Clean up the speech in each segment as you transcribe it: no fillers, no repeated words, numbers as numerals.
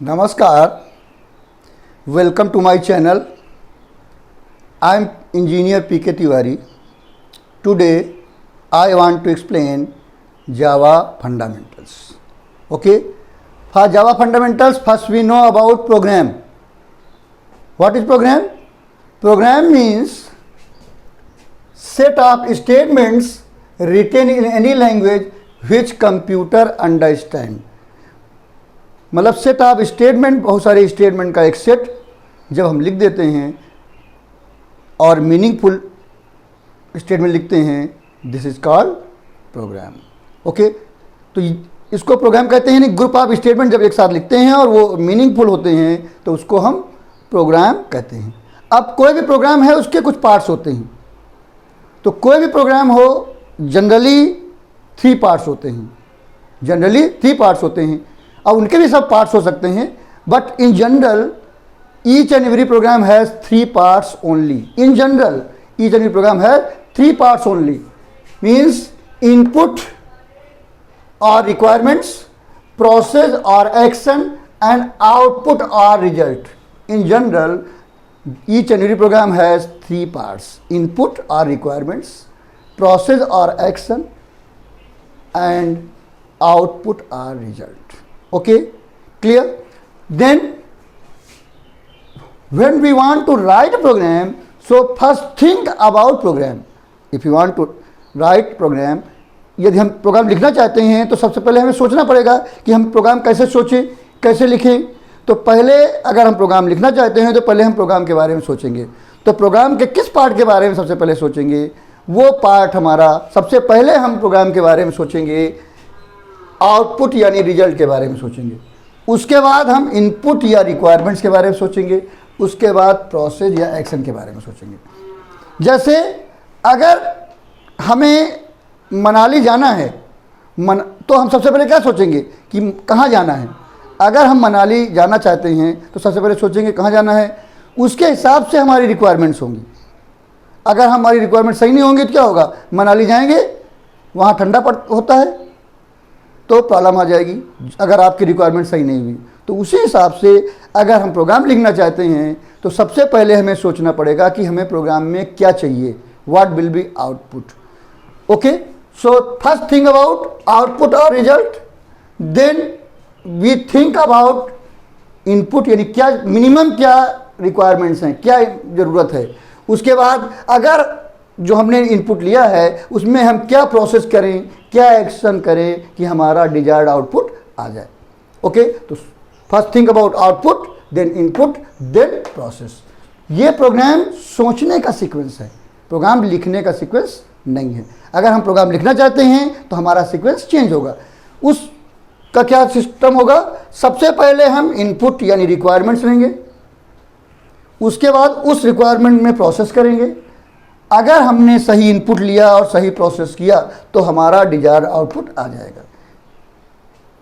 Namaskar, welcome to my channel. I am Engineer P.K. Tiwari. Today I want to explain Java fundamentals. Okay, for Java fundamentals, first we know about program. What is program? Program means set of statements written in any language which computer understand. मतलब set of statement, बहुत सारे statement का एक set जब हम लिख देते हैं और मीनिंगफुल स्टेटमेंट लिखते हैं, this is called programme. Okay, तो इसको प्रोग्राम कहते हैं. नहीं, ग्रुप ऑफ स्टेटमेंट जब एक साथ लिखते हैं और वो मीनिंगफुल होते हैं तो उसको हम प्रोग्राम कहते हैं. अब कोई भी प्रोग्राम है, उसके कुछ पार्ट्स होते हैं. तो कोई भी प्रोग्राम हो, जनरली 3 पार्ट्स होते हैं. जनरली 3 पार्ट्स होते हैं. अब उनके भी सब पार्ट्स हो सकते हैं, but in general each and every programme has 3 parts only. In general each and every programme has 3 parts only. Means input और रिक्वायरमेंट्स, प्रोसेस और एक्शन एंड आउटपुट और result. In general each and every programme has 3 parts: input और requirements, process और action and output or result. Okay, clear? Then when we want to write a program, so first think about program. If you want to write program, यदि हम programme लिखना चाहते हैं तो सबसे पहले हमें सोचना पड़ेगा कि हम प्रोग्राम कैसे सोचें, कैसे लिखें. तो पहले अगर हम प्रोग्राम लिखना चाहते हैं तो पहले हम प्रोग्राम के बारे में सोचेंगे. तो प्रोग्राम के किस पार्ट के बारे में सबसे पहले सोचेंगे? वो पार्ट हमारा, सबसे पहले हम प्रोग्राम के बारे में सोचेंगे आउटपुट यानी रिजल्ट के बारे में सोचेंगे. उसके बाद हम इनपुट या रिक्वायरमेंट्स के बारे में सोचेंगे. उसके बाद प्रोसेस या एक्शन के बारे में सोचेंगे. जैसे अगर हमें मनाली जाना है, तो हम सबसे पहले क्या सोचेंगे कि कहाँ जाना है. अगर हम मनाली जाना चाहते हैं तो सबसे पहले सोचेंगे कहाँ जाना है. उसके हिसाब से हमारी रिक्वायरमेंट्स होंगी. अगर हमारी रिक्वायरमेंट सही नहीं होंगी तो क्या होगा? मनाली जाएंगे, वहाँ ठंडा होता है तो प्रॉब्लम आ जाएगी. अगर आपकी रिक्वायरमेंट सही नहीं हुई तो उसी हिसाब से अगर हम प्रोग्राम लिखना चाहते हैं तो सबसे पहले हमें सोचना पड़ेगा कि हमें प्रोग्राम में क्या चाहिए, what will be output. Okay, so first think about output और result, then we think about input यानी क्या मिनिमम क्या रिक्वायरमेंट्स हैं, क्या ज़रूरत है. उसके बाद अगर जो हमने इनपुट लिया है उसमें हम क्या प्रोसेस करें, क्या एक्शन करें कि हमारा डिजायर्ड आउटपुट आ जाए. ओके, तो first think about output, then input, then process. ये प्रोग्राम सोचने का सीक्वेंस है, प्रोग्राम लिखने का सीक्वेंस नहीं है. अगर हम प्रोग्राम लिखना चाहते हैं तो हमारा सीक्वेंस चेंज होगा. उसका क्या सिस्टम होगा? सबसे पहले हम इनपुट यानी रिक्वायरमेंट्स लेंगे, उसके बाद उस रिक्वायरमेंट में प्रोसेस करेंगे. अगर हमने सही इनपुट लिया और सही प्रोसेस किया तो हमारा डिजायर्ड आउटपुट आ जाएगा.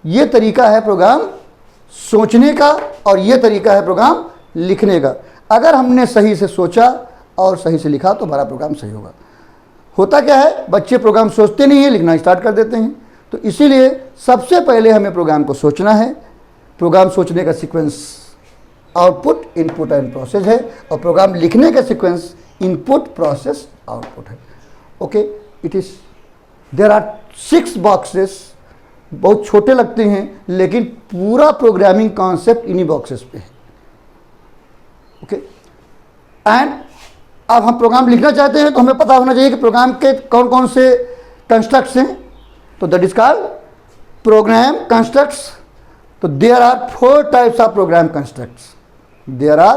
ये तरीका है प्रोग्राम सोचने का और ये तरीका है प्रोग्राम लिखने का. अगर हमने सही से सोचा और सही से लिखा तो हमारा प्रोग्राम सही होगा. होता क्या है, बच्चे प्रोग्राम सोचते नहीं हैं, लिखना स्टार्ट कर देते हैं. तो इसीलिए सबसे पहले हमें प्रोग्राम को सोचना है. प्रोग्राम सोचने का sequence output, input and process है, और प्रोग्राम लिखने का सीक्वेंस इनपुट, प्रोसेस, आउटपुट है. Okay, it is there are 6 boxes. बहुत छोटे लगते हैं लेकिन पूरा प्रोग्रामिंग कॉन्सेप्ट इन्हीं बॉक्सेस पे है. ओके, एंड अब हम प्रोग्राम लिखना चाहते हैं तो हमें पता होना चाहिए कि प्रोग्राम के कौन कौन से कंस्ट्रक्ट्स हैं. तो that is called program constructs. तो there are 4 types of program constructs. There are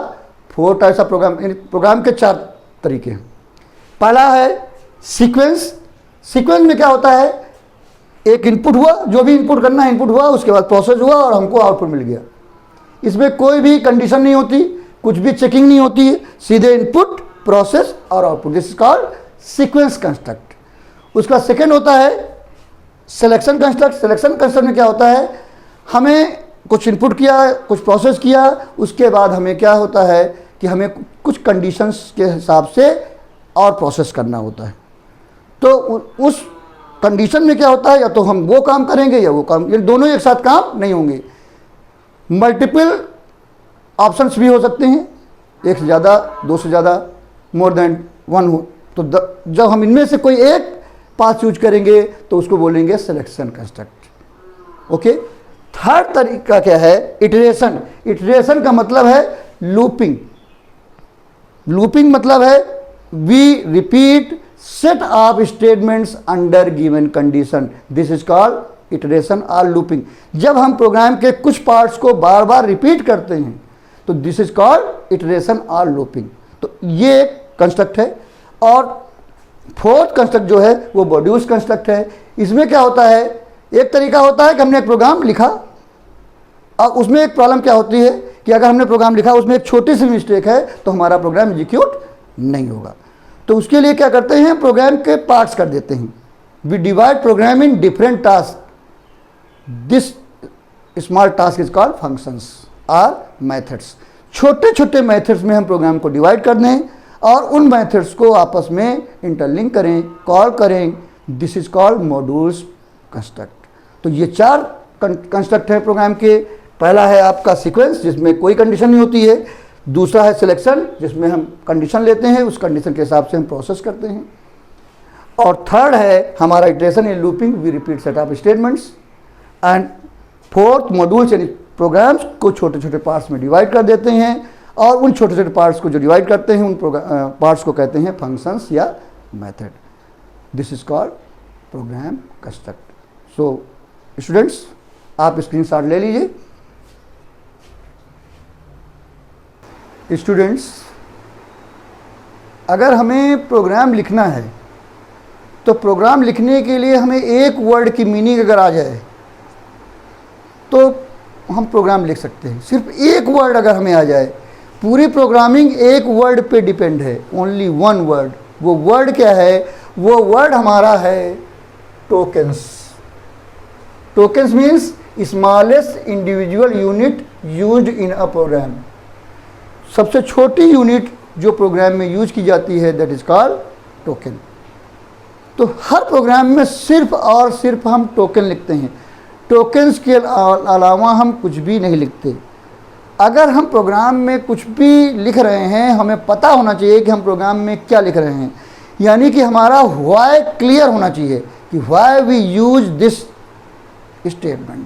4 types of program. Program के 4 तरीके हैं. पहला है सीक्वेंस. सीक्वेंस में क्या होता है, एक इनपुट हुआ, जो भी इनपुट करना है इनपुट हुआ, उसके बाद प्रोसेस हुआ और हमको आउटपुट मिल गया. इसमें कोई भी कंडीशन नहीं होती, कुछ भी चेकिंग नहीं होती है, सीधे इनपुट, प्रोसेस और output. This is called sequence construct. उसका सेकेंड होता है सिलेक्शन कंस्ट्रक्ट. सिलेक्शन कंस्ट्रक्ट में क्या होता है, हमें कुछ इनपुट किया, कुछ प्रोसेस किया, उसके बाद हमें क्या होता है कि हमें कुछ कंडीशंस के हिसाब से और प्रोसेस करना होता है. तो उस कंडीशन में क्या होता है, या तो हम वो काम करेंगे या वो काम, ये दोनों एक साथ काम नहीं होंगे. मल्टीपल ऑप्शंस भी हो सकते हैं, एक से ज़्यादा, दो से ज़्यादा, मोर देन वन हो। तो जब हम इनमें से कोई एक पाथ यूज करेंगे तो उसको बोलेंगे सिलेक्शन कंस्ट्रक्ट। ओके। थर्ड तरीका क्या है? इटरेशन। इटरेशन का मतलब है लूपिंग। लूपिंग मतलब है we repeat set of statements under given condition, this is called iteration और लूपिंग। जब हम प्रोग्राम के कुछ पार्ट्स को बार बार रिपीट करते हैं तो दिस इज कॉल्ड इटरेशन और लूपिंग। तो ये एक कंस्ट्रक्ट है। और फोर्थ कंस्ट्रक्ट जो है वो मॉड्यूल्स कंस्ट्रक्ट है। इसमें क्या होता है, एक तरीका होता है कि हमने एक प्रोग्राम लिखा और उसमें एक प्रॉब्लम क्या होती है कि अगर हमने प्रोग्राम लिखा उसमें एक छोटी सी मिस्टेक है तो हमारा प्रोग्राम एग्जीक्यूट नहीं होगा। तो उसके लिए क्या करते हैं, प्रोग्राम के पार्ट्स कर देते हैं। We divide program in different task, this small task is called functions और मेथड्स। छोटे छोटे मेथड्स में हम प्रोग्राम को डिवाइड कर दें और उन मेथड्स को आपस में इंटरलिंक करें, कॉल करें, this is called modules construct. तो ये चार कंस्ट्रक्ट है प्रोग्राम के। पहला है आपका सीक्वेंस जिसमें कोई कंडीशन नहीं होती है, दूसरा है सिलेक्शन जिसमें हम कंडीशन लेते हैं, उस कंडीशन के हिसाब से हम प्रोसेस करते हैं, और थर्ड है हमारा iteration in looping, we repeat set of statements, and fourth modules यानी प्रोग्राम्स को छोटे छोटे पार्ट्स में डिवाइड कर देते हैं और उन छोटे छोटे पार्ट्स को जो डिवाइड करते हैं उन पार्ट्स को कहते हैं फंक्शंस या method, this is called programme construct. So students आप स्क्रीनशॉट ले लीजिए। स्टूडेंट्स अगर हमें प्रोग्राम लिखना है तो प्रोग्राम लिखने के लिए हमें एक वर्ड की मीनिंग अगर आ जाए तो हम प्रोग्राम लिख सकते हैं। सिर्फ एक वर्ड अगर हमें आ जाए, पूरी प्रोग्रामिंग एक वर्ड पे डिपेंड है, ओनली वन वर्ड। वो वर्ड क्या है? वो वर्ड हमारा है tokens. Tokens means smallest individual unit used in a program. सबसे छोटी यूनिट जो प्रोग्राम में यूज की जाती है दैट इज कॉल्ड टोकन। तो हर प्रोग्राम में सिर्फ और सिर्फ हम टोकन लिखते हैं, टोकन्स के अलावा हम कुछ भी नहीं लिखते। अगर हम प्रोग्राम में कुछ भी लिख रहे हैं हमें पता होना चाहिए कि हम प्रोग्राम में क्या लिख रहे हैं, यानी कि हमारा व्हाई क्लियर होना चाहिए कि why we use this statement.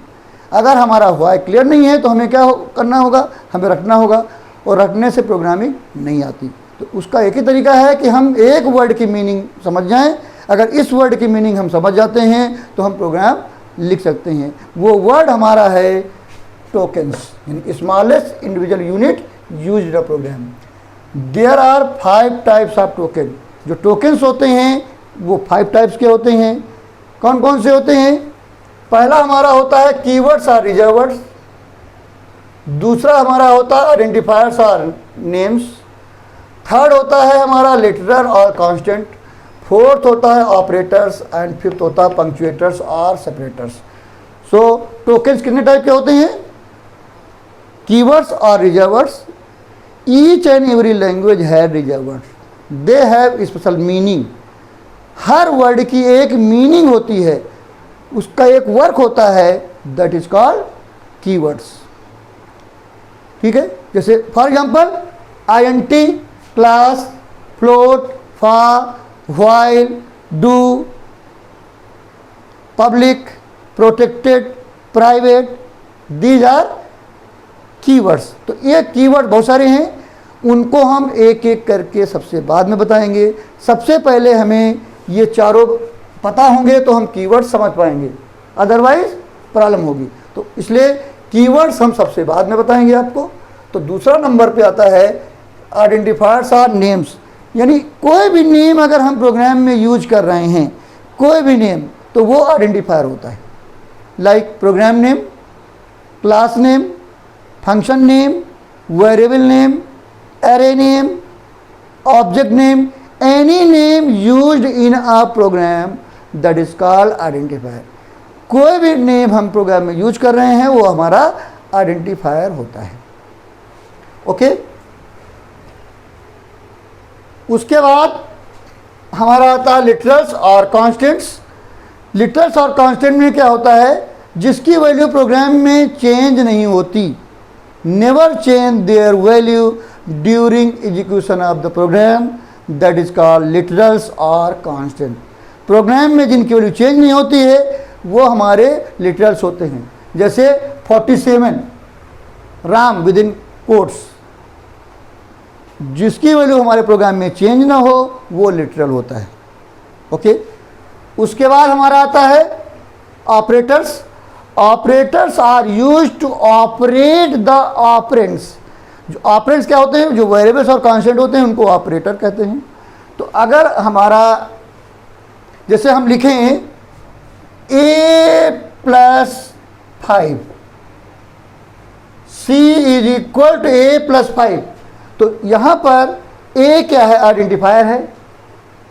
अगर हमारा व्हाई क्लियर नहीं है तो हमें क्या करना होगा, हमें रखना होगा, और रखने से प्रोग्रामिंग नहीं आती। तो उसका एक ही तरीका है कि हम एक वर्ड की मीनिंग समझ जाएं। अगर इस वर्ड की मीनिंग हम समझ जाते हैं तो हम प्रोग्राम लिख सकते हैं। वो वर्ड हमारा है टोकन्स, यानी smallest individual unit used in a program. There are 5 types of token. जो टोकन्स होते हैं वो 5 टाइप्स के होते हैं। कौन कौन से होते हैं? पहला हमारा होता है कीवर्ड्स और रिजर्वर्ड्स, दूसरा हमारा होता है आइडेंटिफायर्स और नेम्स, थर्ड होता है हमारा लिटरल और कांस्टेंट, फोर्थ होता है ऑपरेटर्स, एंड फिफ्थ होता है पंक्चुएटर्स और सेपरेटर्स। सो टोकन्स कितने टाइप के होते हैं? कीवर्ड्स और reserved words. Each and every language have reserved words, they have special meaning. हर वर्ड की एक मीनिंग होती है, उसका एक वर्क होता है, दैट इज कॉल्ड कीवर्ड्स। ठीक है, जैसे for example INT, class, float, for, while, do, public, protected, private, these are keywords. तो ये कीवर्ड बहुत सारे हैं, उनको हम एक एक करके सबसे बाद में बताएंगे। सबसे पहले हमें ये चारों पता होंगे तो हम कीवर्ड समझ पाएंगे, अदरवाइज प्रॉब्लम होगी। तो इसलिए कीवर्ड्स हम सबसे बाद में बताएंगे आपको। तो दूसरा नंबर पे आता है आइडेंटिफायर्स और नेम्स, यानी कोई भी नेम अगर हम प्रोग्राम में यूज कर रहे हैं, कोई भी नेम, तो वो आइडेंटिफायर होता है। Like program name, class name, function name, variable name, array name, object name, any name used in a program that is called identifier. कोई भी नेम हम प्रोग्राम में यूज कर रहे हैं वो हमारा आइडेंटिफायर होता है। ओके, उसके बाद हमारा आता है लिटरल्स और कांस्टेंट्स। लिटरल्स और कांस्टेंट में क्या होता है? जिसकी वैल्यू प्रोग्राम में चेंज नहीं होती, never change their value during execution of the program, that is called literals or constant. Program में जिनकी वैल्यू चेंज नहीं होती है वो हमारे लिटरल्स होते हैं। जैसे 47 राम विद इन कोट्स, जिसकी वैल्यू हमारे प्रोग्राम में चेंज ना हो वो लिटरल होता है। ओके, उसके बाद हमारा आता है operators. Operators are used to operate the operands. जो ऑपरेंड्स क्या होते हैं, जो वेरिएबल्स और कांस्टेंट होते हैं उनको ऑपरेटर कहते हैं। तो अगर हमारा, जैसे हम लिखें a+5, c is equal to a+5, तो यहाँ पर a क्या है, आइडेंटिफायर है,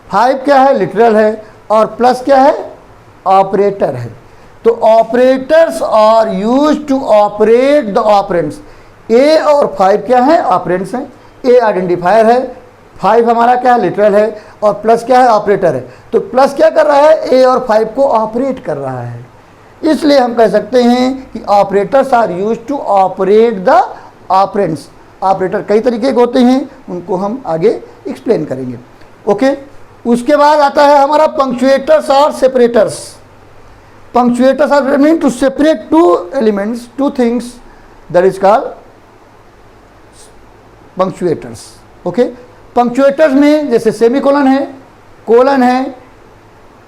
5 क्या है, लिटरल है, और प्लस क्या है, ऑपरेटर है। तो operators are used to operate the operands. a और 5 क्या है, ऑपरेंड्स हैं। a आइडेंटिफायर है, 5 हमारा क्या है, लिटरल है, और प्लस क्या है, ऑपरेटर है। तो प्लस क्या कर रहा है, a और 5 को ऑपरेट कर रहा है। इसलिए हम कह सकते हैं कि operators are used to operate the operands. Operator कई तरीके के होते हैं, उनको हम आगे एक्सप्लेन करेंगे। ओके, उसके बाद आता है हमारा पंक्चुएटर्स और separators. Punctuators are mean to separate two elements, two things, that is called punctuators. Okay, punctuators में जैसे सेमीकोलन है, कोलन है,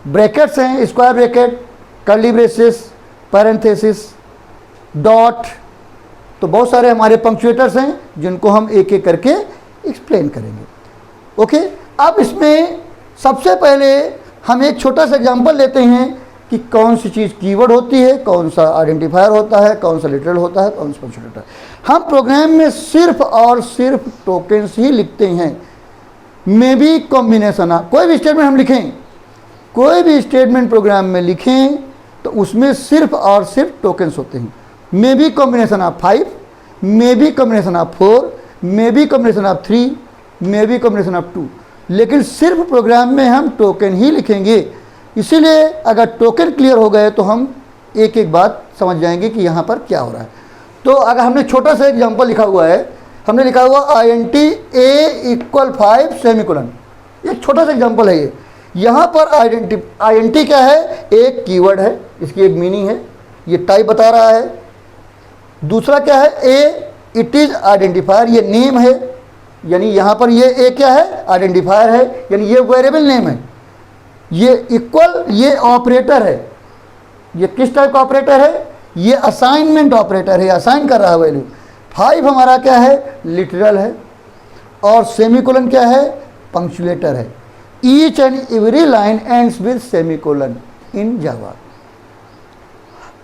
ब्रैकेट्स हैं, square bracket, curly braces, parenthesis, dot, तो बहुत सारे हमारे पंक्चुएटर्स हैं जिनको हम एक एक करके एक्सप्लेन करेंगे। ओके, अब इसमें सबसे पहले हम एक छोटा सा एग्जांपल लेते हैं कि कौन सी चीज़ कीवर्ड होती है, कौन सा आइडेंटिफायर होता है, कौन सा लिटरल होता है, कौन सा पंक्चुएटर है। हम प्रोग्राम में सिर्फ और सिर्फ टोकन्स ही लिखते हैं। मे बी कॉम्बिनेशन, कोई भी स्टेटमेंट हम लिखें, कोई भी स्टेटमेंट प्रोग्राम में लिखें तो उसमें सिर्फ और सिर्फ टोकन्स होते हैं। May be combination of 5, may be combination of 4, may be combination of 3, may be combination of 2, लेकिन सिर्फ प्रोग्राम में हम टोकन ही लिखेंगे। इसीलिए अगर टोकन क्लियर हो गए तो हम एक एक बात समझ जाएंगे कि यहाँ पर क्या हो रहा है। तो अगर हमने छोटा सा एग्जांपल लिखा हुआ है, हमने लिखा हुआ INT a = 5 सेमीकोलन, एक छोटा सा एग्जांपल है ये। यहाँ पर INT क्या है, एक कीवर्ड है, इसकी एक मीनिंग है, ये टाइप बता रहा है। दूसरा क्या है, a इट इज़ आइडेंटिफायर, ये नेम है, यानी यहाँ पर ये a क्या है, आइडेंटिफायर है, यानी ये वेरिएबल नेम है। ये इक्वल, ये ऑपरेटर है। ये किस टाइप का ऑपरेटर है, ये असाइनमेंट ऑपरेटर है, असाइन कर रहा है वैल्यू। 5 हमारा क्या है, लिटरल है, और सेमीकोलन क्या है, पंक्चुएटर है। Each and every line ends with semicolon in Java.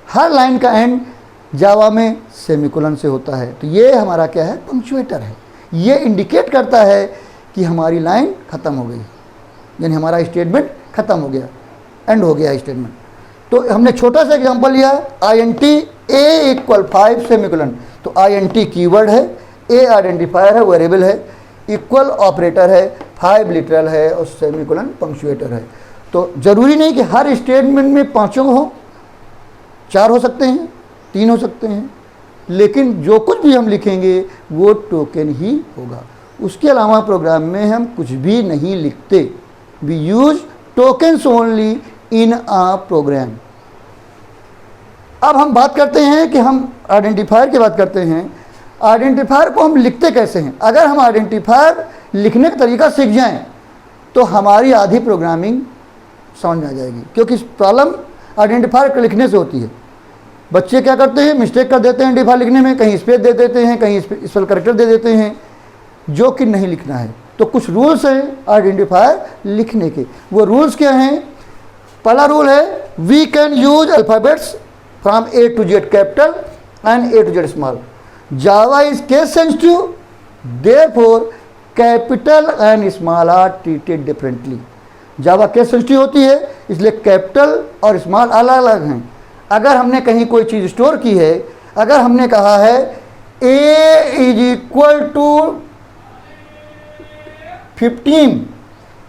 Her line का एंड जावा में सेमीकोलन से होता है। तो ये हमारा क्या है, पंक्चुएटर है। ये इंडिकेट करता है कि हमारी लाइन ख़त्म हो गई, यानी हमारा स्टेटमेंट ख़त्म हो गया, एंड हो गया स्टेटमेंट। तो हमने छोटा सा एग्जांपल लिया, INT a = 5 सेमीकोलन। तो INT कीवर्ड है, a आइडेंटिफायर है, वेरिएबल है, इक्वल ऑपरेटर है, 5 लिटरल है, और सेमीकोलन पंक्चुएटर है। तो ज़रूरी नहीं कि हर स्टेटमेंट में 5 हो, 4 हो सकते हैं, 3 हो सकते हैं, लेकिन जो कुछ भी हम लिखेंगे वो टोकन ही होगा। उसके अलावा प्रोग्राम में हम कुछ भी नहीं लिखते। We use tokens only in a program. अब हम बात करते हैं कि हम आइडेंटिफायर की बात करते हैं। आइडेंटिफायर को हम लिखते कैसे हैं। अगर हम आइडेंटिफायर लिखने का तरीका सीख जाएं तो हमारी आधी प्रोग्रामिंग समझ में आ जाएगी, क्योंकि प्रॉब्लम आइडेंटिफायर को लिखने से होती है। बच्चे क्या करते हैं, मिस्टेक कर देते हैं आइडेंटिफायर लिखने में, कहीं स्पेस दे देते हैं, कहीं स्पेशल कैरेक्टर दे देते हैं, जो कि नहीं लिखना है। तो कुछ रूल्स हैं आइडेंटिफायर लिखने के। वो रूल्स क्या हैं। पहला रूल है, we can use alphabets from A to Z capital and A to Z small. Java is case sensitive, therefore capital and small are treated differently. Java case sensitive होती है, इसलिए कैपिटल और स्मॉल अलग अलग हैं। अगर हमने कहीं कोई चीज़ स्टोर की है, अगर हमने कहा है a = 15,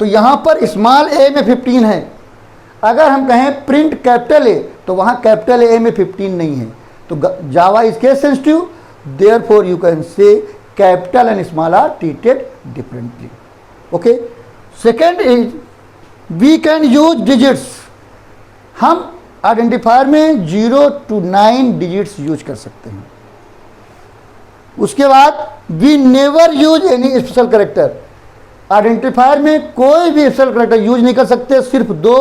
तो यहाँ पर स्मॉल a में 15 है। अगर हम कहें प्रिंट कैपिटल A, तो वहाँ कैपिटल A में 15 नहीं है। तो जावा is case sensitive, therefore you can say capital and small are treated differently. Okay. Second is we can use digits. हम आइडेंटिफायर में 0 to 9 डिजिट्स यूज कर सकते हैं. उसके बाद we never use any special character. Identifier में कोई भी स्पेशल करेक्टर यूज नहीं कर सकते, सिर्फ 2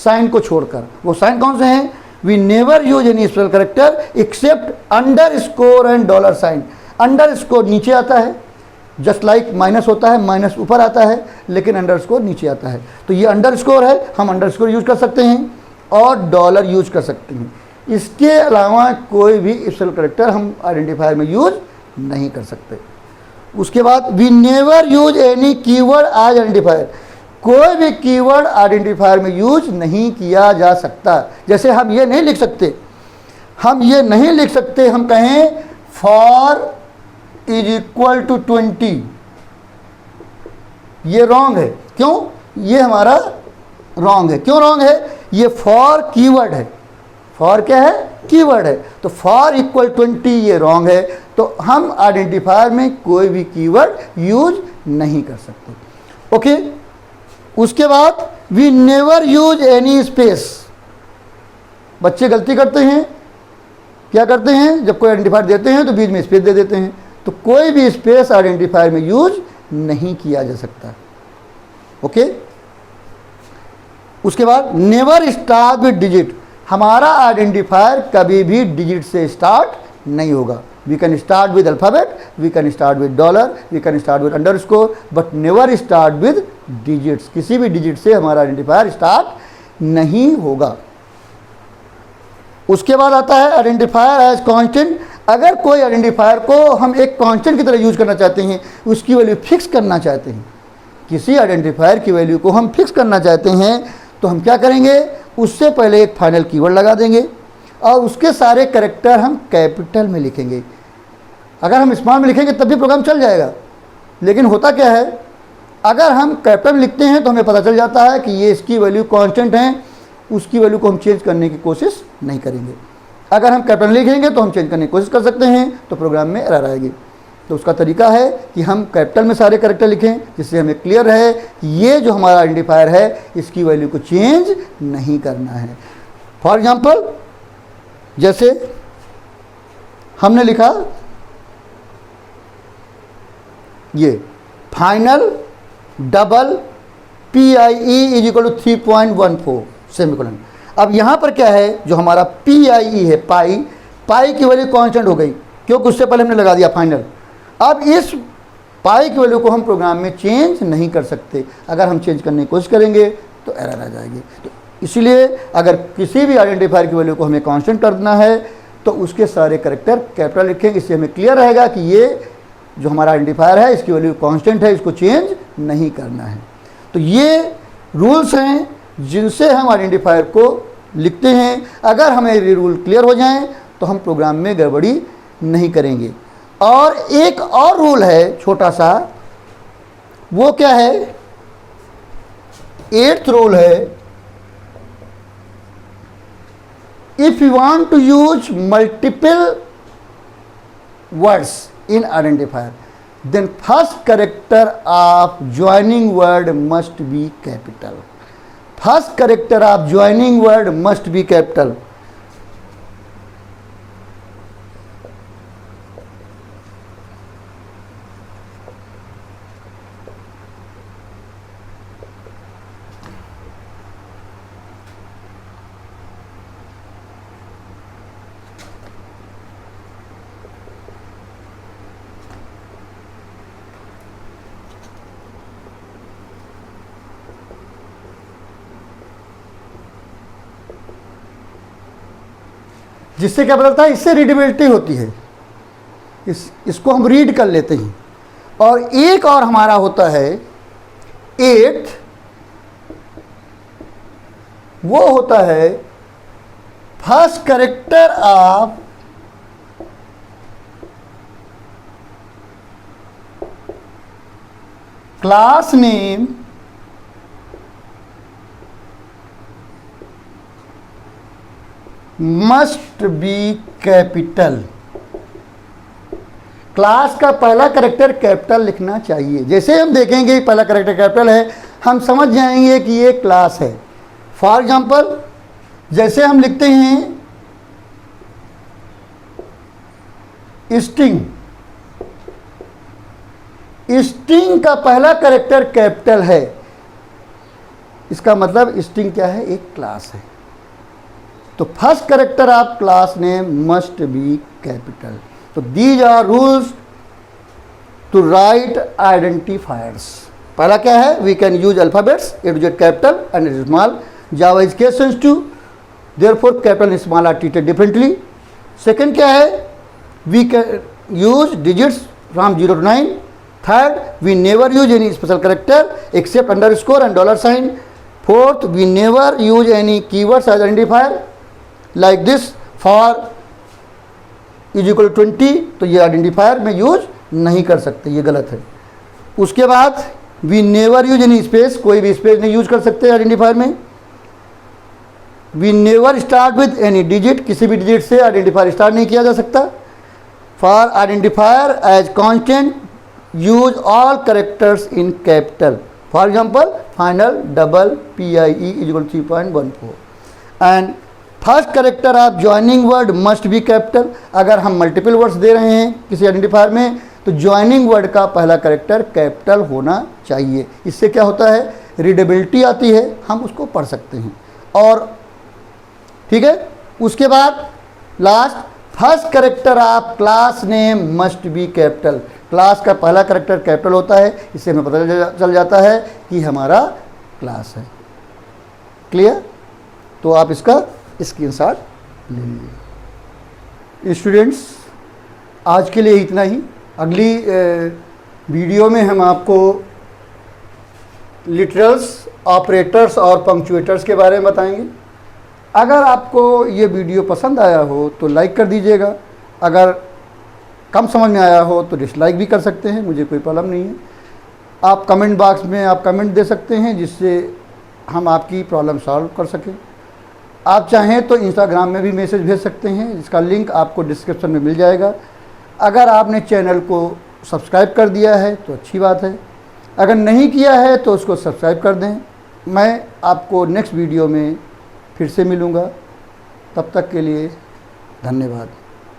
साइन को छोड़कर. वो साइन कौन से हैं? We never use any special character except underscore and dollar sign. Underscore नीचे आता है, जस्ट लाइक माइनस होता है, माइनस ऊपर आता है, लेकिन अंडर स्कोर नीचे आता है. तो ये अंडर स्कोर है, हम अंडर स्कोर यूज कर सकते हैं और डॉलर यूज कर सकते हैं. इसके अलावा कोई भी स्पेशल करेक्टर हम आइडेंटिफायर में यूज नहीं कर सकते. उसके बाद we never use any keyword as identifier. कोई भी कीवर्ड आइडेंटिफायर में यूज नहीं किया जा सकता. जैसे हम ये नहीं लिख सकते, हम कहें फॉर इज इक्वल टू 20. ये रॉन्ग है. क्यों? ये हमारा रॉन्ग है. क्यों रॉन्ग है? ये फॉर कीवर्ड है. फॉर क्या है? कीवर्ड है. तो फॉर इक्वल 20 ये रॉन्ग है. तो हम आइडेंटिफायर में कोई भी कीवर्ड यूज नहीं कर सकते. ओके. उसके बाद we never use any space. बच्चे गलती करते हैं. क्या करते हैं? जब कोई आइडेंटिफायर देते हैं तो बीच में स्पेस दे देते हैं. तो कोई भी स्पेस आइडेंटिफायर में यूज नहीं किया जा सकता. ओके. उसके बाद नेवर स्टार्ट विद डिजिट. हमारा आइडेंटिफायर कभी भी डिजिट से स्टार्ट नहीं होगा. We can start with alphabet, we can start with dollar, we can start with underscore, but never start with digits. किसी भी डिजिट से हमारा आइडेंटिफायर स्टार्ट नहीं होगा. उसके बाद आता है आइडेंटिफायर एज कांस्टेंट. अगर कोई आइडेंटिफायर को हम एक कांस्टेंट की तरह यूज करना चाहते हैं, उसकी वैल्यू फिक्स करना चाहते हैं, किसी आइडेंटिफायर की वैल्यू को हम फिक्स करना चाहते हैं, तो हम क्या करेंगे? उससे पहले एक फाइनल कीवर्ड लगा देंगे और उसके सारे कैरेक्टर हम कैपिटल में लिखेंगे. अगर हम स्मॉल में लिखेंगे तब भी प्रोग्राम चल जाएगा. लेकिन होता क्या है, अगर हम कैपिटल में लिखते हैं तो हमें पता चल जाता है कि ये इसकी वैल्यू कांस्टेंट है, उसकी वैल्यू को हम चेंज करने की कोशिश नहीं करेंगे. अगर हम कैपिटल लिखेंगे तो हम चेंज करने की कोशिश कर सकते हैं, तो प्रोग्राम में एरर आएगी. तो उसका तरीका है कि हम कैपिटल में सारे कैरेक्टर लिखें, जिससे हमें क्लियर रहे कि ये जो हमारा आइडेंटिफायर है इसकी वैल्यू को चेंज नहीं करना है. फॉर एग्जांपल, जैसे हमने लिखा ये final double PIE is equal to 3.14 semicolon. अब यहाँ पर क्या है, जो हमारा PIE है, पाई की वैल्यू कांस्टेंट हो गई क्योंकि उससे पहले हमने लगा दिया फाइनल. अब इस पाई की वैल्यू को हम प्रोग्राम में चेंज नहीं कर सकते. अगर हम चेंज करने की कोशिश करेंगे तो एरर आ जाएगी. तो इसलिए अगर किसी भी आइडेंटिफायर की वैल्यू को हमें कांस्टेंट करना है तो उसके सारे कैरेक्टर कैपिटल लिखेंगे. इससे हमें क्लियर रहेगा कि ये जो हमारा आइडेंटिफायर है इसकी वैल्यू कांस्टेंट है, इसको चेंज नहीं करना है. तो ये रूल्स हैं जिनसे हम आइडेंटिफायर को लिखते हैं. अगर हमें ये रूल क्लियर हो जाएं तो हम प्रोग्राम में गड़बड़ी नहीं करेंगे. और एक और रूल है छोटा सा, वो क्या है? 8th रूल है, if you want to use multiple words in identifier, then first character of joining word must be capital. First character of joining word must be capital. जिससे क्या बदलता है? इससे रीडेबिलिटी होती है. इसको हम रीड कर लेते हैं. और एक और हमारा होता है 8th, वो होता है first character of class name must be capital. Class का पहला कैरेक्टर कैपिटल लिखना चाहिए। जैसे हम देखेंगे पहला कैरेक्टर कैपिटल है, हम समझ जाएंगे कि ये क्लास है। फॉर एग्जांपल जैसे हम लिखते हैं स्ट्रिंग, स्ट्रिंग का पहला कैरेक्टर कैपिटल है, इसका मतलब स्ट्रिंग क्या है, एक क्लास है। तो first character of class name must be capital. तो these are rules to write identifiers. पहला क्या है, we can use alphabets A to Z capital and small. Java is case sensitive, therefore capital and small are treated differently. Second क्या है, we can use digits from 0 to 9। Third, we never use any special character except underscore and dollar sign. Fourth, we never use any keywords as identifier like this for is equal to 20, तो ये identifier में use नहीं कर सकते, ये गलत है। उसके बाद we never use any space, कोई भी स्पेस नहीं यूज कर सकते आइडेंटिफायर में। We never start with any digit, किसी भी डिजिट से आइडेंटिफायर स्टार्ट नहीं किया जा सकता। For identifier as constant use all characters in capital. For example final double PIE is equal 3.14। And first character of joining word must be capital. अगर हम multiple words दे रहे हैं किसी आइडेंटिफायर में तो ज्वाइनिंग वर्ड का पहला कैरेक्टर कैपिटल होना चाहिए। इससे क्या होता है, रीडेबिलिटी आती है, हम उसको पढ़ सकते हैं। और ठीक है, उसके बाद last, first character of class name must be capital. Class का पहला कैरेक्टर कैपिटल होता है, इससे हमें पता चल जाता है कि हमारा क्लास है। क्लियर? तो आप इसका स्क्रीनशॉट ले लीजिए। स्टूडेंट्स, आज के लिए इतना ही। अगली वीडियो में हम आपको लिटरल्स, ऑपरेटर्स और पंक्चुएटर्स के बारे में बताएंगे। अगर आपको ये वीडियो पसंद आया हो तो लाइक कर दीजिएगा, अगर कम समझ में आया हो तो डिसलाइक भी कर सकते हैं, मुझे कोई प्रॉब्लम नहीं है। आप कमेंट बॉक्स में आप कमेंट दे सकते हैं जिससे हम आपकी प्रॉब्लम सॉल्व कर सकें। आप चाहें तो इंस्टाग्राम में भी मैसेज भेज सकते हैं, जिसका लिंक आपको डिस्क्रिप्शन में मिल जाएगा। अगर आपने चैनल को सब्सक्राइब कर दिया है तो अच्छी बात है, अगर नहीं किया है तो उसको सब्सक्राइब कर दें। मैं आपको नेक्स्ट वीडियो में फिर से मिलूँगा, तब तक के लिए धन्यवाद।